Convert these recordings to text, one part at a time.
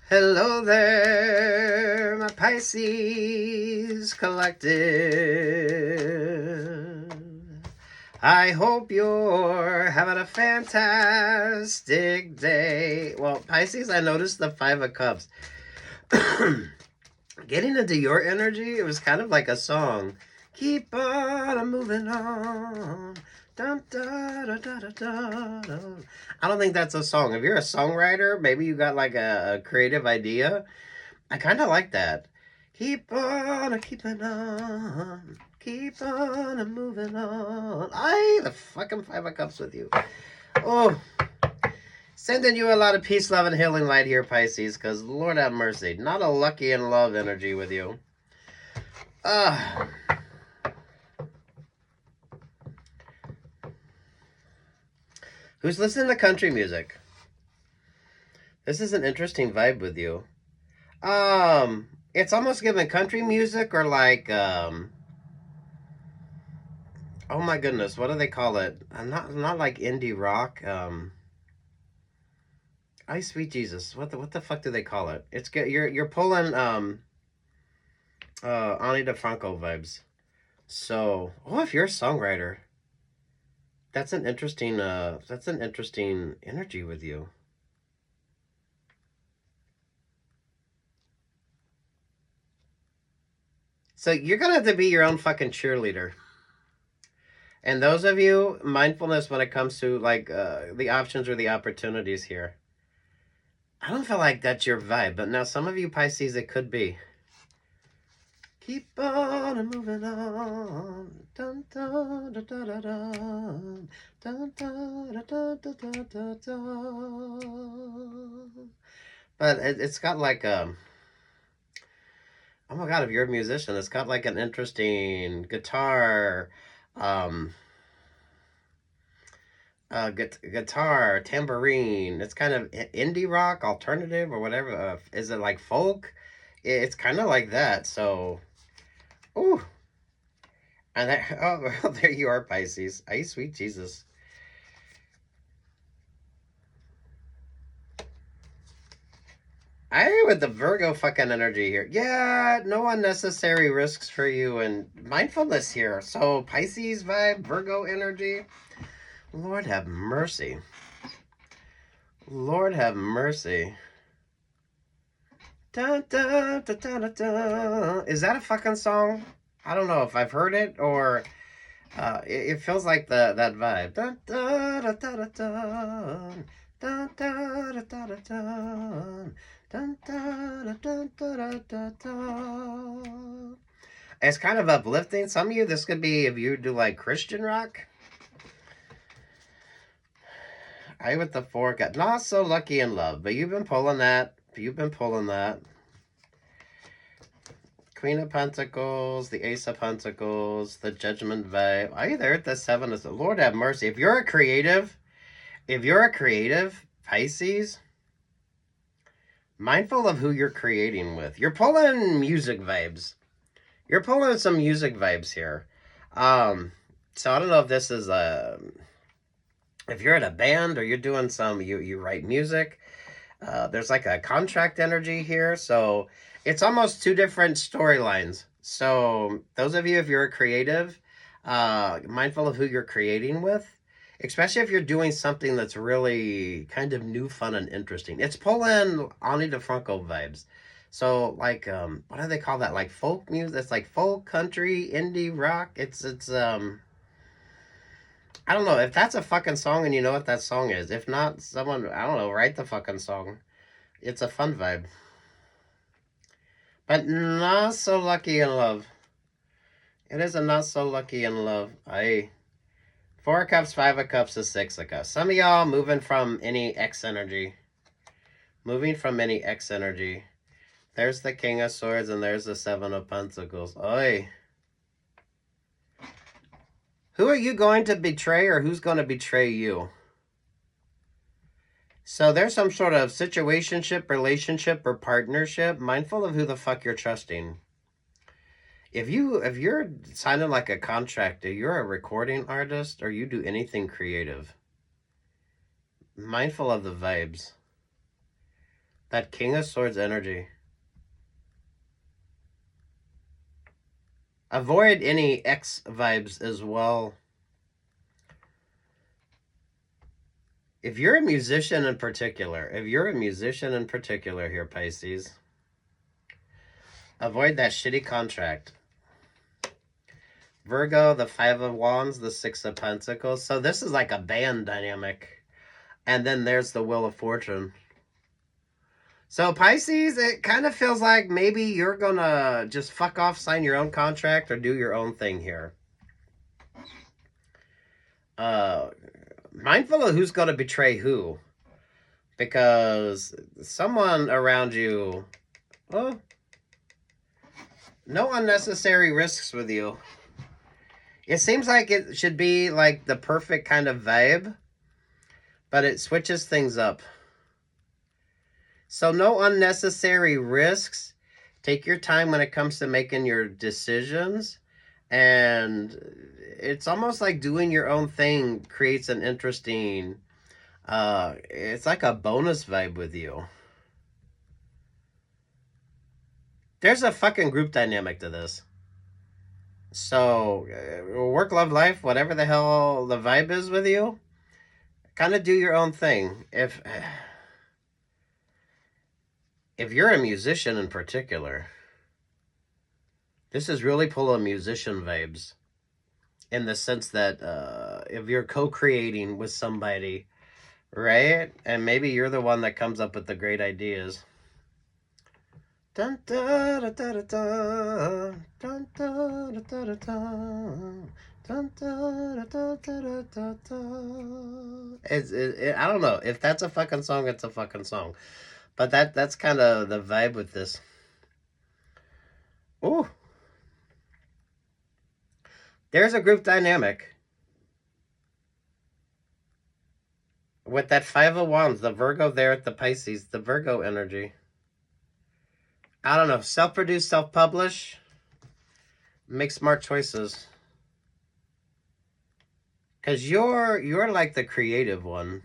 Hello there, my Pisces collective. I hope you're having a fantastic day. Well, Pisces, I noticed the Five of Cups. Getting into your energy, it was kind of like a song. Keep on moving on. Dun, da, da, da, da, da, da. I don't think that's a song. If you're a songwriter, maybe you got like a creative idea. I kind of like that. Keep on keeping on. Keep on moving on. The fucking Five of Cups with you. Oh, sending you a lot of peace, love, and healing light here, Pisces, because Lord have mercy. Not a lucky in love energy with you. Who's listening to country music? This is an interesting vibe with you. It's almost giving country music or like, oh my goodness, what do they call it? Not like indie rock. Ay, sweet Jesus, what the fuck do they call it? It's good. You're pulling Ani DeFranco vibes. So, if you're a songwriter, that's an interesting energy with you. So you're gonna have to be your own fucking cheerleader. And those of you, mindfulness when it comes to like the options or the opportunities here. I don't feel like that's your vibe, but now some of you Pisces, it could be. Keep on moving on. Dun, dun, dun, dun, dun, dun. Dun, dun, dun, dun, dun, dun, dun. But it's got like oh my god, if you're a musician, it's got like an interesting guitar, guitar, tambourine. It's kind of indie rock, alternative, or whatever. Is it like folk? It's kind of like that. So, ooh, and well, there you are, Pisces. Ay, sweet Jesus. I with the Virgo fucking energy here. Yeah, no unnecessary risks for you and mindfulness here. So Pisces vibe, Virgo energy. Lord have mercy. Lord have mercy. Dun, dun, dun, dun, dun, dun. Is that a fucking song? I don't know if I've heard it or it feels like that vibe. Dun, dun, dun, dun, dun, dun, dun, dun, dun, dun, dun, dun, dun, dun, dun, dun. It's kind of uplifting. Some of you, this could be if you do like Christian rock. I with the four got not so lucky in love, but you've been pulling that. You've been pulling that. Queen of Pentacles, the Ace of Pentacles, the Judgment vibe. Are you there at the Seven of the Lord have mercy? If you're a creative, Pisces, mindful of who you're creating with. You're pulling music vibes. You're pulling some music vibes here. So I don't know if this is if you're in a band or you're doing some, you write music. There's like a contract energy here, so it's almost two different storylines. So those of you, if you're a creative, mindful of who you're creating with, especially if you're doing something that's really kind of new, fun, and interesting. It's pulling Ani DeFranco vibes. So like, what do they call that? Like folk music. It's like folk, country, indie rock. It's I don't know if that's a fucking song and you know what that song is. If not, someone, I don't know, write the fucking song. It's a fun vibe. But not so lucky in love. It is a not so lucky in love. Four of Cups, Five of Cups, and Six of Cups. Some of y'all moving from any X energy. Moving from any X energy. There's the King of Swords and there's the Seven of Pentacles. Oi. Who are you going to betray or who's going to betray you? So there's some sort of situationship, relationship, or partnership. Mindful of who the fuck you're trusting. If you're signing like a contract, you're a recording artist or you do anything creative, mindful of the vibes. That King of Swords energy. Avoid any X vibes as well. If you're a musician in particular, here, Pisces, avoid that shitty contract. Virgo, the Five of Wands, the Six of Pentacles. So this is like a band dynamic. And then there's the Wheel of Fortune. So Pisces, it kind of feels like maybe you're going to just fuck off, sign your own contract, or do your own thing here. Mindful of who's going to betray who. Because someone around you, well, no unnecessary risks with you. It seems like it should be like the perfect kind of vibe, but it switches things up. So no unnecessary risks. Take your time when it comes to making your decisions. And it's almost like doing your own thing creates an interesting, it's like a bonus vibe with you. There's a fucking group dynamic to this. So, work, love, life, whatever the hell the vibe is with you, kind of do your own thing. If you're a musician in particular, this is really pulling musician vibes. In the sense that if you're co-creating with somebody, right? And maybe you're the one that comes up with the great ideas. Dun, da, da, da, da, da. Dun, da, da, da, da, da. Dun, da, da, da, da, da, da. I don't know. If that's a fucking song, it's a fucking song. But that's kind of the vibe with this. Ooh. There's a group dynamic. With that Five of Wands, the Virgo there at the Pisces, the Virgo energy. I don't know. Self-produce, self-publish. Make smart choices. Because you're like the creative one.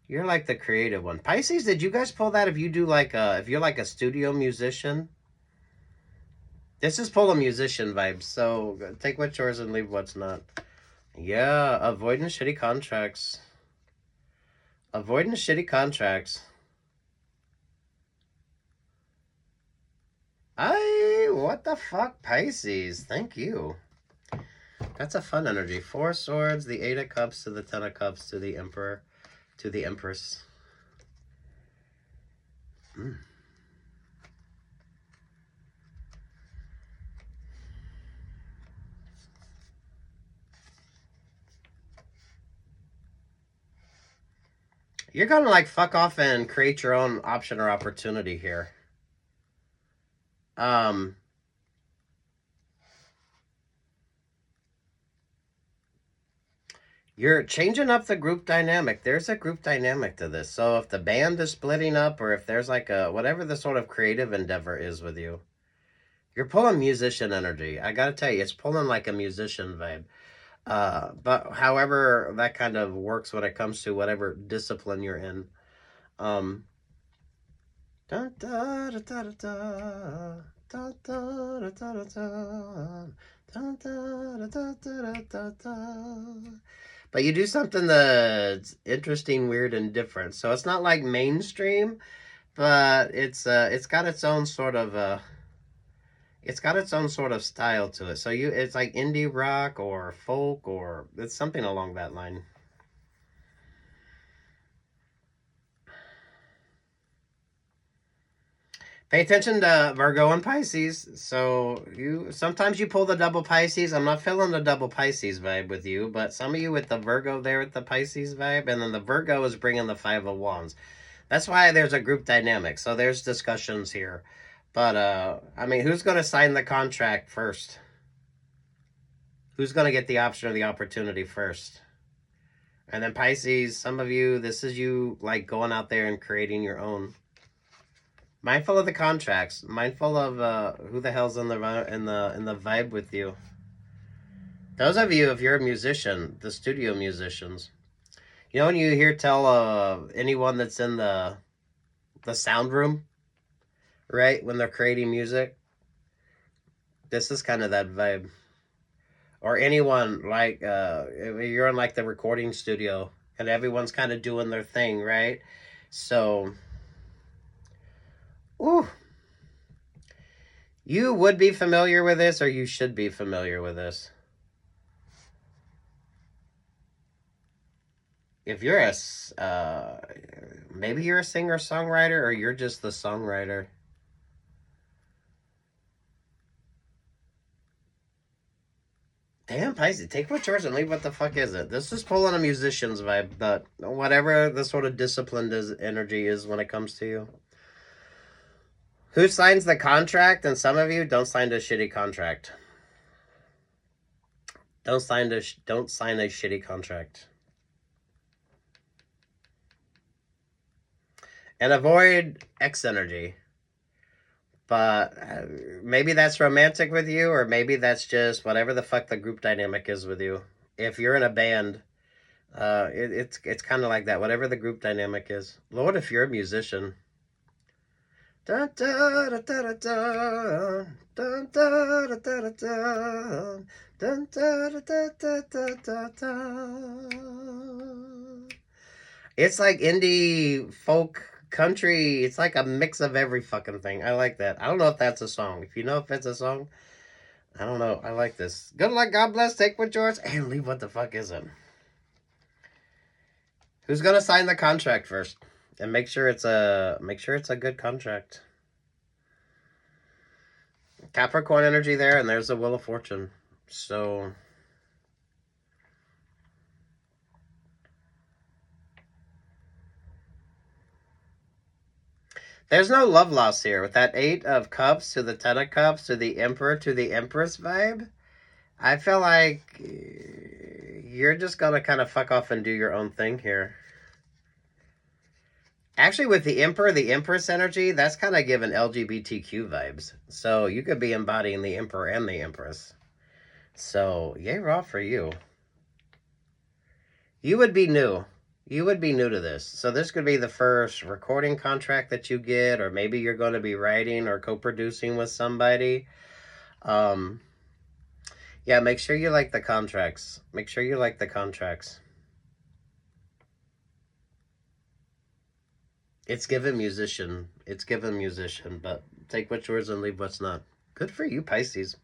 You're like the creative one. Pisces, did you guys pull that if you do like if you're like a studio musician? This is pulling musician vibes, so take what's yours and leave what's not. Yeah, avoiding shitty contracts. Avoiding shitty contracts. What the fuck, Pisces? Thank you. That's a fun energy. Four Swords, the Eight of Cups to the Ten of Cups to the Emperor, to the Empress. You're gonna like fuck off and create your own option or opportunity here. You're changing up the group dynamic. There's a group dynamic to this. So if the band is splitting up, or if there's like a, whatever the sort of creative endeavor is with you, you're pulling musician energy. I gotta tell you, it's pulling like a musician vibe. But however that kind of works when it comes to whatever discipline you're in. Dun, da, da, da, da, da. Da, da, da, da, da, da. Da, da, da, da, da, da. But you do something that's interesting, weird, and different. So it's not like mainstream, but it's got its own sort of style to it. So it's like indie rock or folk, or it's something along that line. Pay attention to Virgo and Pisces. So sometimes you pull the double Pisces. I'm not feeling the double Pisces vibe with you, but some of you with the Virgo there with the Pisces vibe, and then the Virgo is bringing the Five of Wands. That's why there's a group dynamic. So there's discussions here. But, I mean, who's going to sign the contract first? Who's going to get the option or the opportunity first? And then Pisces, some of you, this is you like going out there and creating your own. Mindful of the contracts. Mindful of who the hell's in the vibe with you. Those of you, if you're a musician, the studio musicians, you know when you hear tell anyone that's in the the sound room, right? When they're creating music. This is kind of that vibe. Or anyone, like, you're in, like, the recording studio, and everyone's kind of doing their thing, right? So, ooh. You would be familiar with this, or you should be familiar with this. If you're maybe you're a singer-songwriter, or you're just the songwriter. Damn, Pisces, take what's yours and leave what the fuck is it. This is pulling a musician's vibe, but whatever the sort of disciplined energy is when it comes to you. Who signs the contract? And some of you don't sign a shitty contract. Don't sign a shitty contract. And avoid X energy. But maybe that's romantic with you, or maybe that's just whatever the fuck the group dynamic is with you. If you're in a band, it's kind of like that. Whatever the group dynamic is. Lord, if you're a musician. Dun, dun, dun, dun, dun, dun, dun, dun, dun, dun, dun, dun, dun, dun, dun. It's like indie folk country. It's like a mix of every fucking thing. I like that. I don't know if that's a song. If you know if it's a song, I don't know. I like this. Good luck, God bless. Take what's yours and leave what the fuck is it. Who's gonna sign the contract first? And make sure it's a good contract. Capricorn energy there, and there's the Wheel of Fortune. So there's no love loss here. With that 8 of Cups to the 10 of Cups to the Emperor to the Empress vibe, I feel like you're just gonna kind of fuck off and do your own thing here. Actually, with the Emperor, the Empress energy, that's kind of giving LGBTQ vibes. So you could be embodying the Emperor and the Empress. So, yay raw for you. You would be new. You would be new to this. So this could be the first recording contract that you get, or maybe you're going to be writing or co-producing with somebody. Yeah, make sure you like the contracts. Make sure you like the contracts. It's given musician. It's given musician, but take what's yours and leave what's not. Good for you, Pisces.